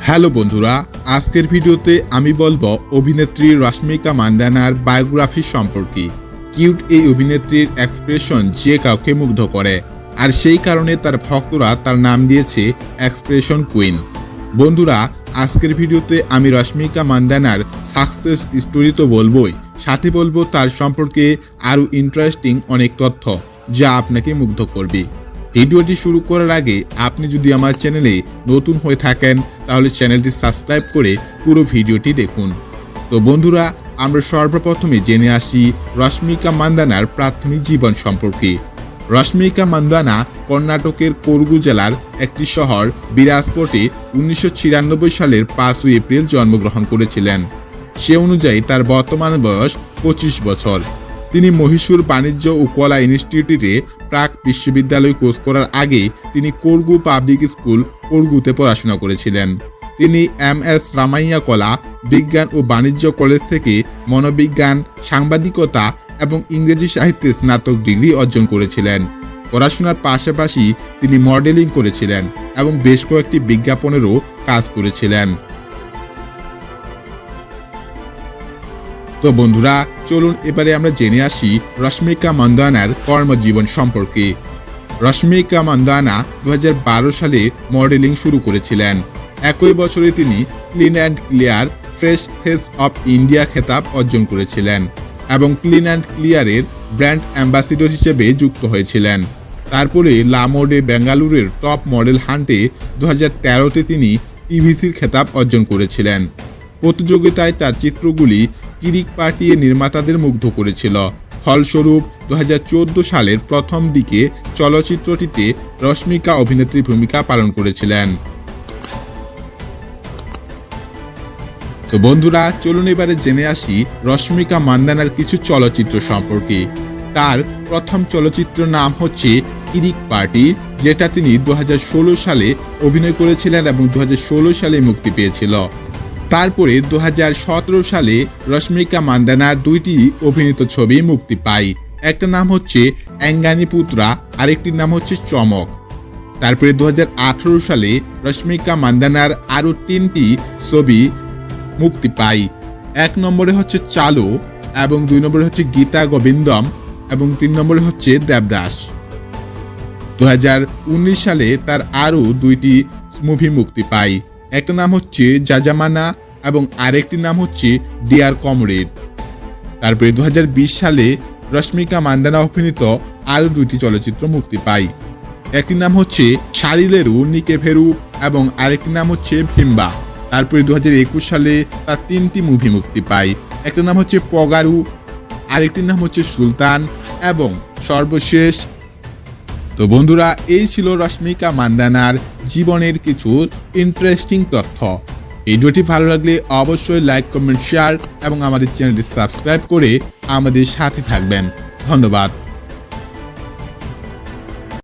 Hello বন্ধুরা, আজকের ভিডিওতে আমি বলবো অভিনেত্রী রশ্মিকা মান্দানার বায়োগ্রাফি সম্পর্কে। কিউট এই অভিনেত্রীর এক্সপ্রেশন যে কাউকে মুগ্ধ করে, আর সেই কারণে তার ভক্তরা তার নাম দিয়েছে এক্সপ্রেশন কুইন। বন্ধুরা, আজকের ভিডিওতে আমি রশ্মিকা মান্দানার সাকসেস স্টোরি তো বলবোই, সাথে বলবো তার সম্পর্কে আরও ইন্টারেস্টিং অনেক তথ্য যা আপনাকে মুগ্ধ করবে। ভিডিওটি শুরু করার আগে আপনি যদি আমার চ্যানেলে নতুন হয়ে থাকেন তাহলে চ্যানেলটি সাবস্ক্রাইব করে পুরো ভিডিওটি দেখুন। তো বন্ধুরা, আমরা সর্বপ্রথমে জেনে আসি রশ্মিকা মান্দানার প্রাথমিক জীবন সম্পর্কে। রশ্মিকা মান্দানা কর্ণাটকের কোডগু জেলার একটি শহর বিরাজপুরে 1996 সালের 5 এপ্রিল জন্মগ্রহণ করেছিলেন। সে অনুযায়ী তার বর্তমান বয়স 25 বছর। তিনি মহীশূর বাণিজ্য ও কলা ইনস্টিটিউটে প্রাক বিশ্ববিদ্যালয় কোর্স করার আগে তিনি কোডগু পাবলিক স্কুল কোডগুতে পড়াশোনা করেছিলেন। তিনি MS রামাইয়া কলা বিজ্ঞান ও বাণিজ্য কলেজ থেকে মনোবিজ্ঞান, সাংবাদিকতা এবং ইংরেজি সাহিত্যে স্নাতক ডিগ্রি অর্জন করেছিলেন। পড়াশোনার পাশাপাশি তিনি মডেলিং করেছিলেন এবং বেশ কয়েকটি বিজ্ঞাপনেরও কাজ করেছিলেন। তো বন্ধুরা, চলুন এবারে আমরা জেনে আসি রশ্মিকা মান্দানার কর্মজীবন সম্পর্কে। রশ্মিকা মান্দানা 2012 সালে মডেলিং শুরু করেছিলেন। একই বছরে তিনি clean and clear fresh face of India খেতাব অর্জন করেছিলেন এবং ক্লিন অ্যান্ড ক্লিয়ারের ব্র্যান্ড অ্যাম্বাসিডর হিসেবে যুক্ত হয়েছিলেন। তারপরে লামোডে বেঙ্গালুরুর টপ মডেল হান্টে 2013তে তিনি PVCর খেতাব অর্জন করেছিলেন। প্রতিযোগিতায় তার চিত্রগুলি কিরিক পার্টির নির্মাতাদের মুগ্ধ করেছিল। ফলস্বরূপ 2014 সালের প্রথম দিকে চলচ্চিত্রটিতে রশ্মিকা অভিনেত্রীর ভূমিকা পালন করেছিলেন। তো বন্ধুরা, চলুন এবারে জেনে আসি রশ্মিকা মান্দানার কিছু চলচ্চিত্র সম্পর্কে। তার প্রথম চলচ্চিত্রের নাম হচ্ছে কিরিক পার্টি, যেটা তিনি 2016 সালে অভিনয় করেছিলেন এবং 2016 সালে মুক্তি পেয়েছিল। তারপরে 2017 সালে রশ্মিকা মান্দানার দুইটি অভিনীত ছবি মুক্তি পায়। একটা নাম হচ্ছে অ্যাঙ্গানি পুত্রা, আরেকটির নাম হচ্ছে চমক। তারপরে 2018 সালে রশ্মিকা মান্দানার আরও 3টি ছবি মুক্তি পায়। 1 নম্বরে হচ্ছে চালু, এবং 2 নম্বরে হচ্ছে গীতা গোবিন্দম, এবং 3 নম্বরে হচ্ছে দেবদাস। 2019 সালে তার আরও 2টি মুভি মুক্তি পায়। একটা নাম হচ্ছে জাজামানা এবং আরেকটির নাম হচ্ছে ডিয়ার কমরেড। তারপরে 2020 সালে রশ্মিকা মান্দানা অভিনীত আরও 2টি চলচ্চিত্র মুক্তি পায়। একটির নাম হচ্ছে শারিলেরু নিকে ফেরু এবং আরেকটির নাম হচ্ছে ভিম্বা। তারপরে 2021 সালে তার 3টি মুভি মুক্তি পায়। একটার নাম হচ্ছে পগারু, আরেকটির নাম হচ্ছে সুলতান এবং সর্বশেষ। তো বন্ধুরা, এই ছিল রশ্মিকা মান্দানার জীবনের কিছু ইন্টারেস্টিং তথ্য। ভিডিওটি ভালো লাগলে অবশ্যই লাইক, কমেন্ট, শেয়ার এবং আমাদের চ্যানেলটি সাবস্ক্রাইব করে আমাদের সাথে থাকবেন। ধন্যবাদ।